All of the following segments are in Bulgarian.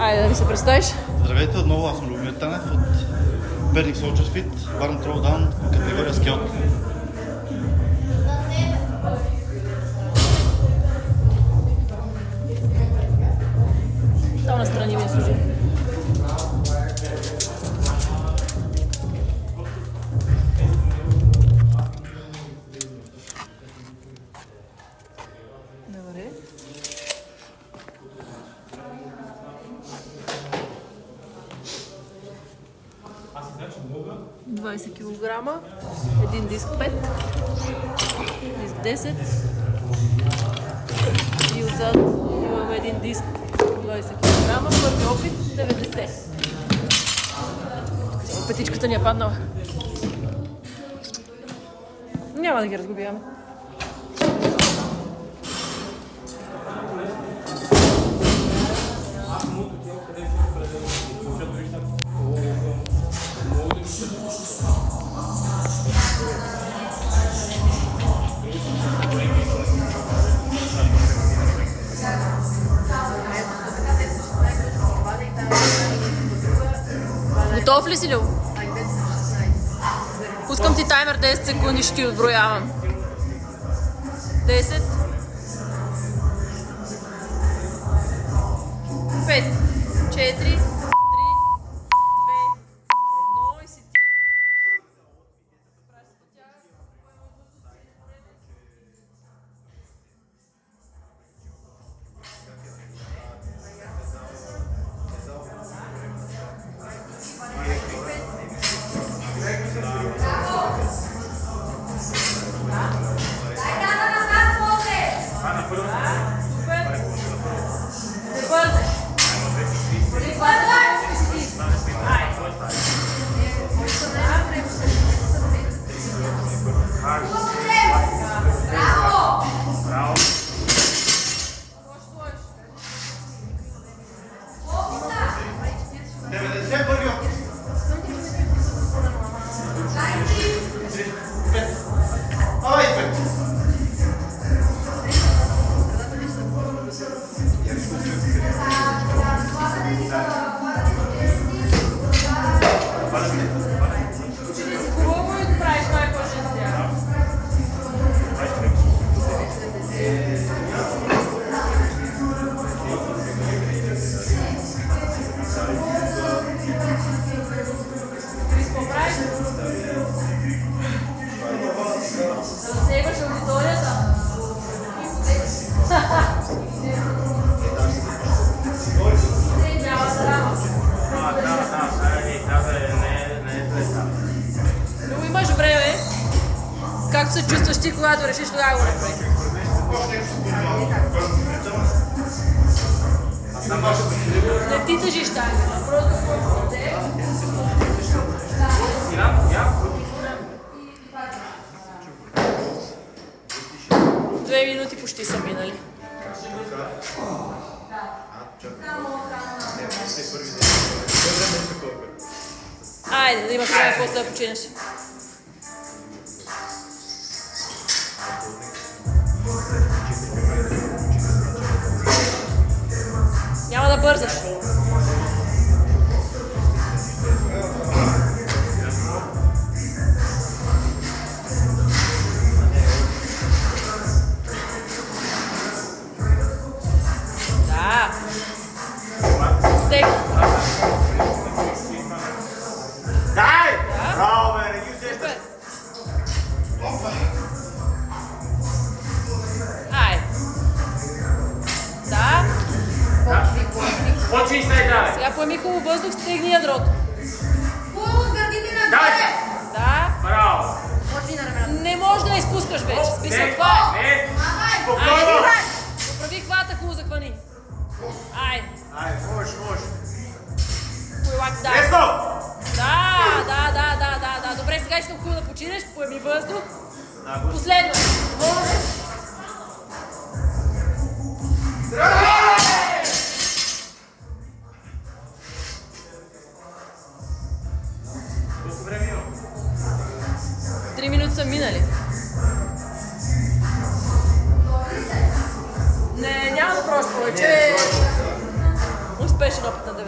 Айде да ми се представиш. Здравейте, отново аз съм Любомир Танев от Перник Soldier Fit, Barn Throwdown, категория скелт. Там настрани ми служи. Добре. Аз иначе мога 20 кг, един диск 5, диск 10 и отзад имаме един диск 20 кг, първи опит 90. Петичката ни е паднала. Няма да ги разгубяваме. Готов ли си, Любо? Пускам ти таймер 10 секунди, ще ти отброявам. 10 5 4 3 2 1 и си ти. Но имаш време. Как се чувстваш ти, когато решиш тогава го направи? Не ти тъжиш таймера, просто те. 2 минути почти са минали. Айде, да имаш време после да починеш. Няма да бързаш. Да. Стек. Дай! Браво, бе, не ги усещаш. Айде. Да. Почни сега. Сега поеми хубаво въздух, стегни ядрото. Хубаво с гърдите на Дай! горе! Да. Браво! Почни на рамената. Не можеш да я изпускаш вече. Смисъл, това е. Не! Махай! Спокойно! Поправи хвата, хубаво захвани. Айде. Ай, можеш. Поелак, да. Лесно! Да. Добре, сега искам хубаво да починеш, поеми въздух. Последно. Може. Колко време има? 3 минути са минали. Не, няма да прош повече. Успешно. грешен опит на 90.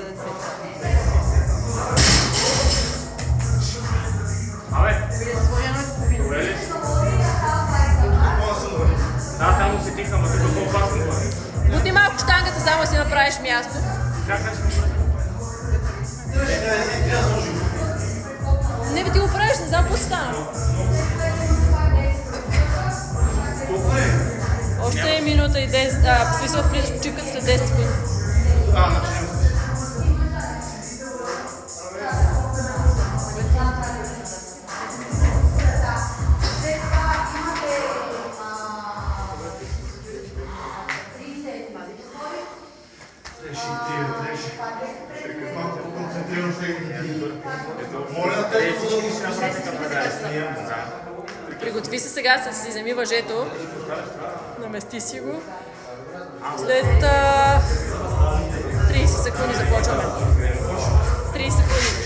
Абе, добре ли? Да, там усетиха, ама тук е по-опасно това. Бутни малко штангата, само си направиш място. Как ще му Не бе ти го правиш, не знам какво стана. Още е минута и 10, смисъл влизаш почивката след 10 секунди. Приготви се сега, си вземи въжето. Намести си го. След 30 секунди започваме. 30 секунди.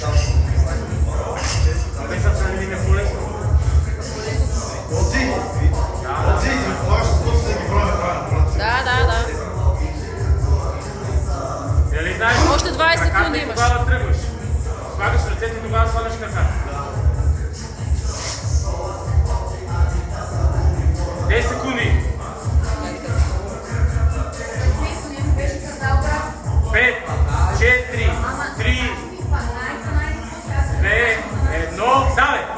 Да. Още 20 секунди имаш. Тогава тръгваш. Слагаш ръцете, тогава слагаш крака. 10 секунди. 5, 4, 3, 2, 1, давай!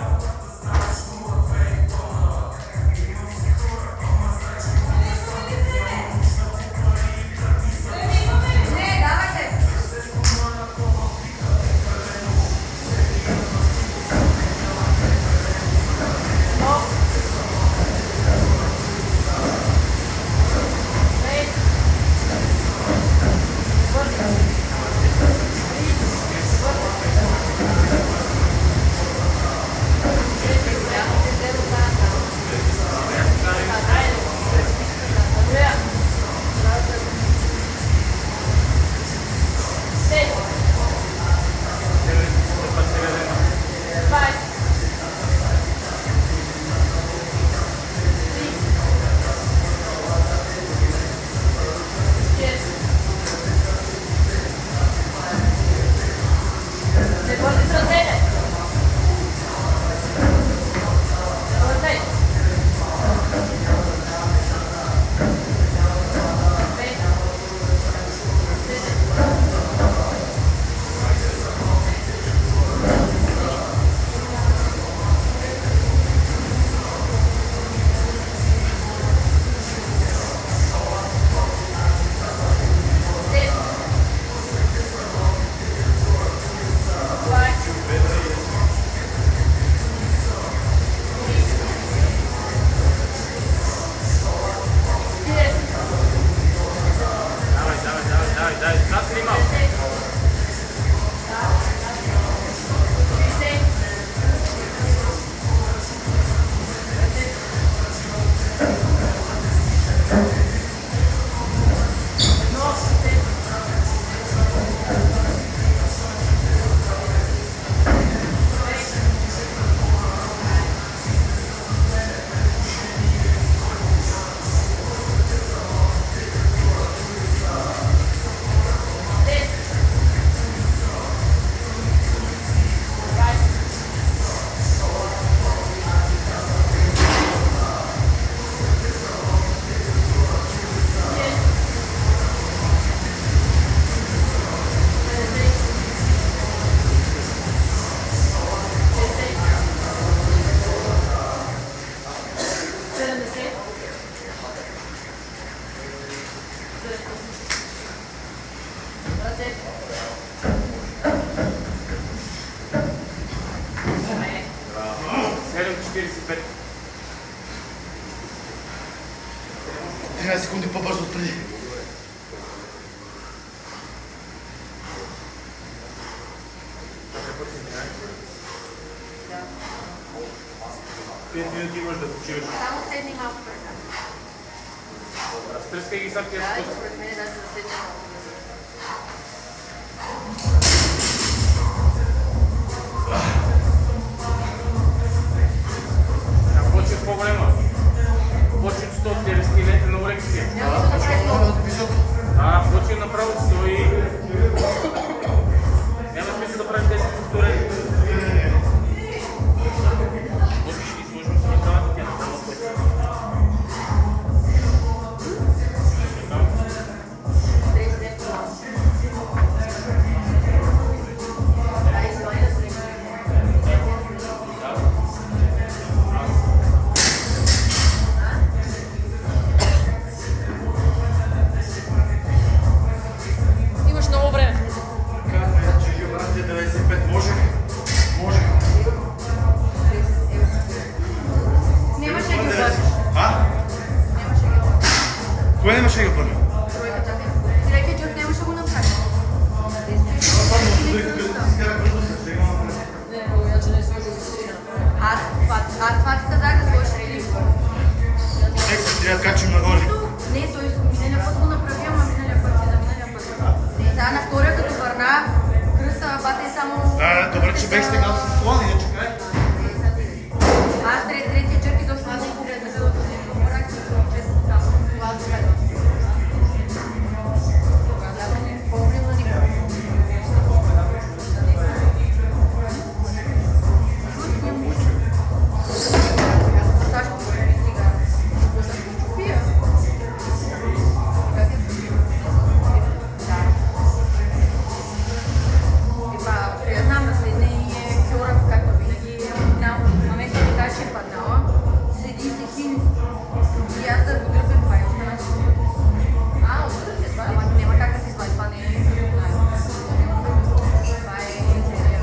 Секунди по-бързо от преди. Пет минути имаш да почиваш. Само седни малко преди. Разтръскай ги сега тия Да, и спорт. според мен даже да седни малко преди. Почва по-голема. Почва от 130 метра на Орекския. Няма да направи много. Почва направо 100 и... са бате само... Добре, че бех стигнал с това, иначе край. Аз третия черки до слада и погледна да отворак, често там. Това отгледам. По-примерно ни Сашко, стига. Пия. Я знам да следне и е Кьора, както винаги е паднал. Ама се така, че е паднала. Седи се хин. И аз да го гръбя, това е останало. Отвър се свали? Ама няма как да се свали, това не е. Това е серия.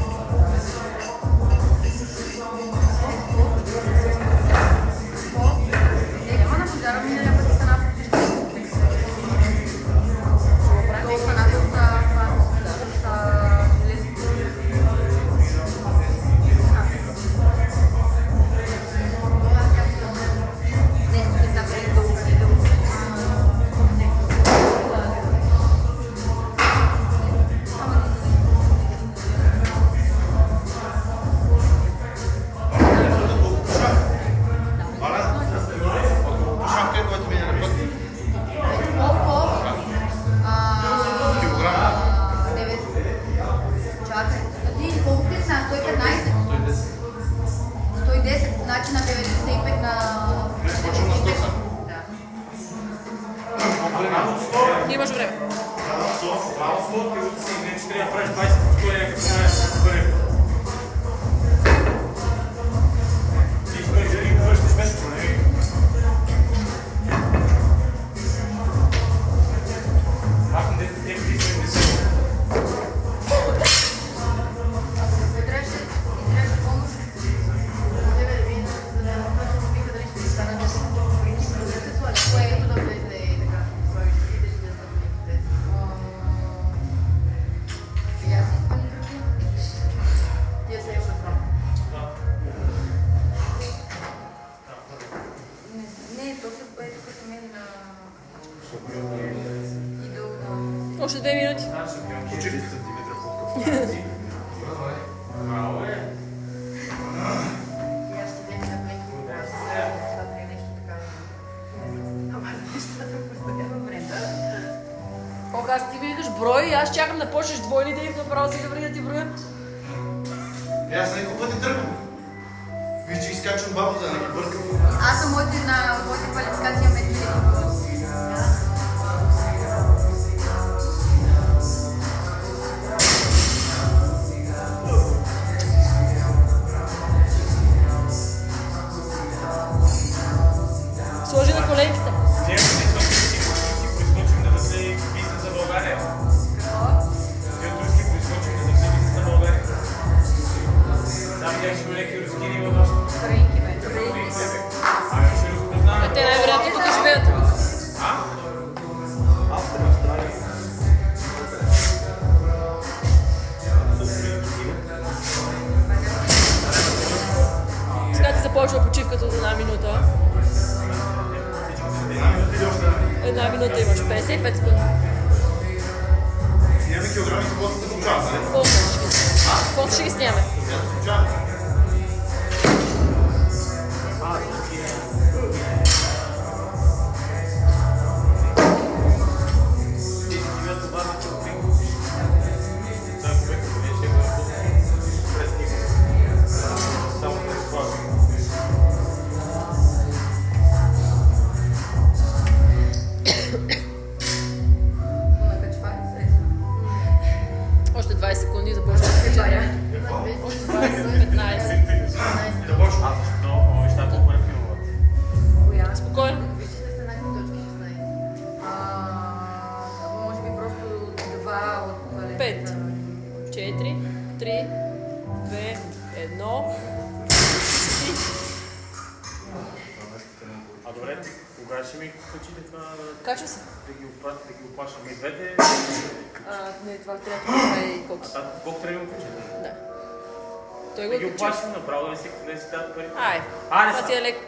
Няма на пожара миналия път стана то останата с Шамка, което ми е на път. Чакай, ти колко ти на 115? 110, значи на 95 на... Почвам на 100. Да. Имаш време. Не, че трябва да правиш 20 повторения, като правиш първи. Ти ще вършиш месечно, не ви? Аз не десет. Трябваше помощ. Тебе да видим, за да точно вика дали ще стане да се слаги. Което да влезе и така. Слагиш другите, ще влезат другите. И аз искам и други. Тия са евро право. Не, то се бе тук с мен на... Идол на... Още 2 минути. Почивки за Димитър Подков. Браво, е. И аз ще вземе на пленки. Това е нещо такава. Ама нещата постоянно време. Колко аз ти викаш брой и аз чакам да почнеш двойните и направо си да ти броя. Аз няколко пъти тръгвам. Виж, че изкачвам бабо за да не бъркам. Аз съм моите квалификация метри. Сложи на коленките. Ние си прескочим да даде бизнес за България. Ние турски прескочим да даде бизнес за България. Там някакви леки рускини във вашето. Украинки, бе. Ами ще разпознаваме. Те най-вероятно тук живеят. Сега ти започва почивката за 1 минута. 1 минута имаш, 55 секунди. Снимаме килограмите, после се получава, нали? После ще ги снимаме. Още 20 секунди започва да се чаря. Още 20, 15. Да почвам. Но нещата го рефилват. Коя? Спокойно. Вижте сте на точки 16. Може би просто 2 от туалетната. 5, 4, 3, 2, 1. А добре, кога ще ми качите това Качва се. да ги опашаме и двете? Не, това трябва да е колко. А колко трябва да го качите? Да. Той Да го ги качи. опашим направо, да си дадат пари. Ай, това ти е леко.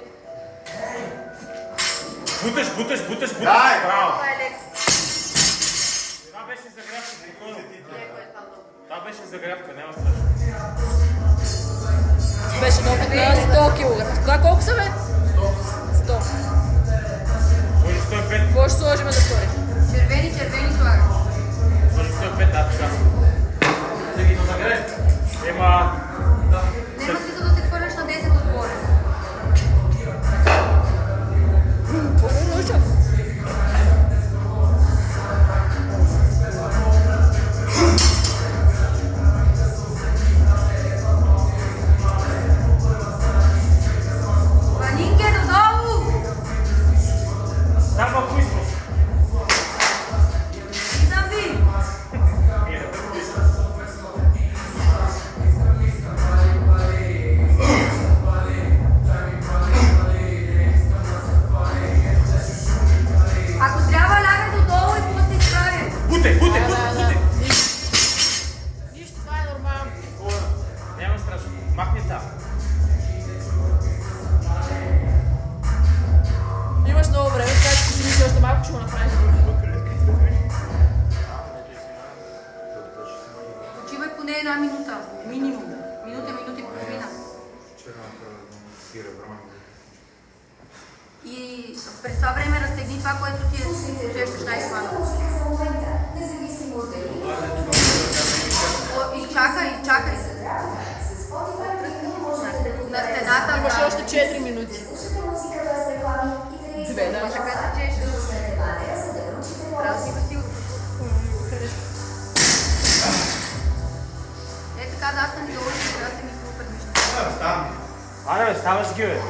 Буташ, Дай! браво! Това е леко. Това беше загрявка, спокойно. Леко е това много. Това беше загрявка, няма страшно. Беше много на 100 кг. Това колко са, бе? 100. Сложи 105. Какво ще сложим за втори? Червени слага. Сложи 105, да, така. Да ги загрее. Ема... Няма смисъл да се хвърляш на 10 отгоре. Какво го науча? Планинке додолу! Само ако искаш. Виждам ви! Ако трябва лягай додолу и после изправя. Буте! Нищо, това е нормално. Няма страшно. Махни там. Имаш много време, така че ще мисли още малко, ще го направиш. Почивай поне една минута. Минимум. Минута и половина. И през това време разтегни това, което ти усещаш най-слабо. И чакай. На стената. Имаше още 4 минути. Две, да. Може да чеш. Трябва да си го сил. Е така, да, аз съм долу, трябва да се ми супер нищо. Аре, бе, ставаш ги, бе.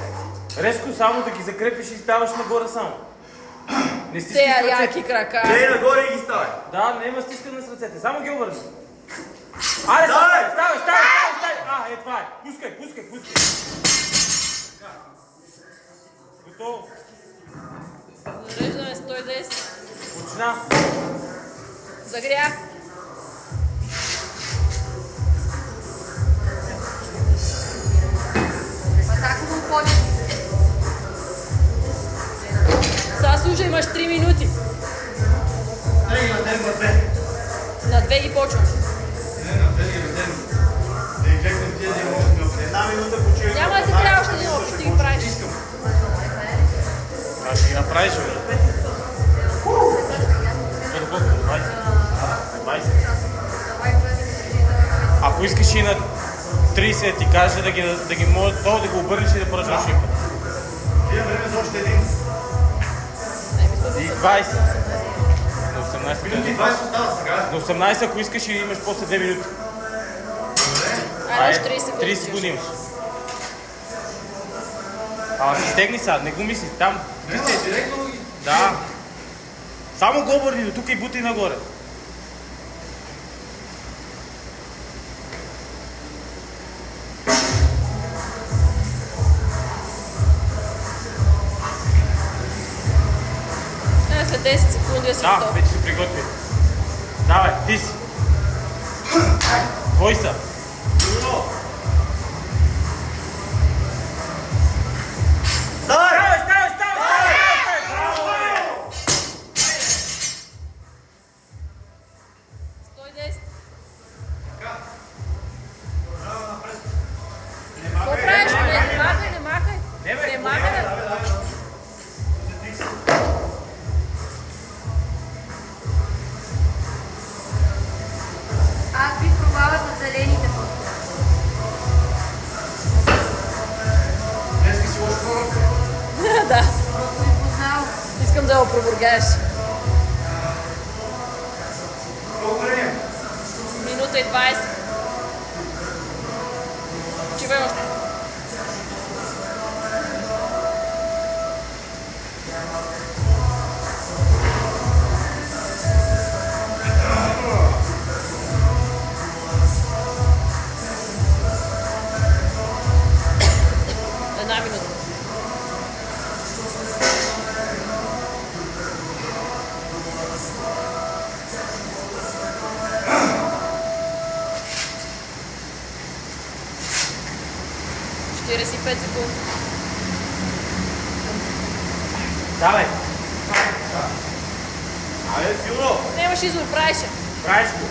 Резко само да ги закрепиш и ставаш нагоре само. Не стискай Те с ръцете. яки крака. нагоре и ги ставай. Да, няма стискане с ръцете, само ги обърни. Аре, ставай! А, това е. Пускай. Готово. Зареждаме 110. Почина. Загрях. Атаково почва. Сега слушай, имаш 3 минути. На 2 ги почвам. Няма да ти трябва още един опит, ще ги правиш. Ще ги направиш, бе. Колко? 20. Ако искаш и на 30 да ти кажа да ги може долу да го обърнеш и да поръчаш още един път. Имам време за още един. И 20. На 18 Минути минути. 20 остава сега. На 18, ако искаш и имаш после 2 минути. Айде, още 30 секунди. 30 секунди имаш. Ама си стегни сега, не го мисли. Там. Директно ги... Да. Само го обърни до тук и бутай нагоре. След 10 секунди си Да, готов. вече се приготви. Давай, ти си. Твой са. Ставай! Браво, бе! 110. Какво правиш? Не махай. Не, бе, Не махай. Аз бих пробвала с зелените после. Днеска си лош пророк. Да. Просто ми познал. Искам да го пробургаеш. Колко време? Минута и 20. Почивай още. Една минута. Четиридесет и 5 секунди. Давай, Айде, силно! Нямаш избор, правиш я. правиш го.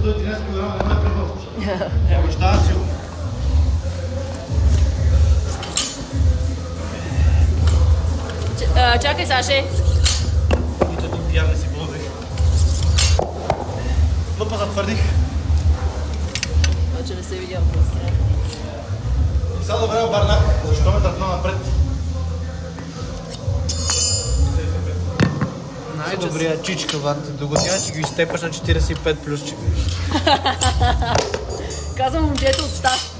113 кг, няма да прибавя. Обещавам си го. Чакай, Саше. Нито един пиян не си водих. Но позатвърдих. Че не се видял просто. И сега добре обърнах, защо ме тръпна напред. Най-добрият чичка, ванта. До година ще ги изтепаш на 45 плюс, че Казвам момчето от став.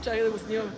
Чакай да го снимаме.